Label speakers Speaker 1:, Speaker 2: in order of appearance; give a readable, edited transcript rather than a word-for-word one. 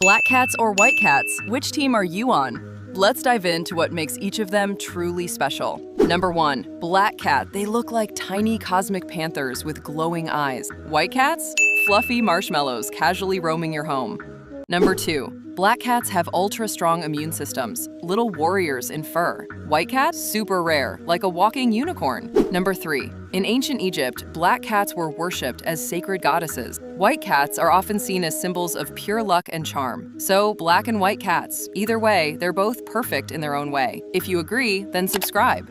Speaker 1: Black cats or white cats, which team are you on? Let's dive into what makes each of them truly special. Number 1. Black cat. They look like tiny cosmic panthers with glowing eyes. White cats? Fluffy marshmallows casually roaming your home. Number 2. Black cats have ultra-strong immune systems, little warriors in fur. White cats? Super rare, like a walking unicorn. Number 3. In ancient Egypt, black cats were worshipped as sacred goddesses. White cats are often seen as symbols of pure luck and charm. So, black and white cats. Either way, they're both perfect in their own way. If you agree, then subscribe.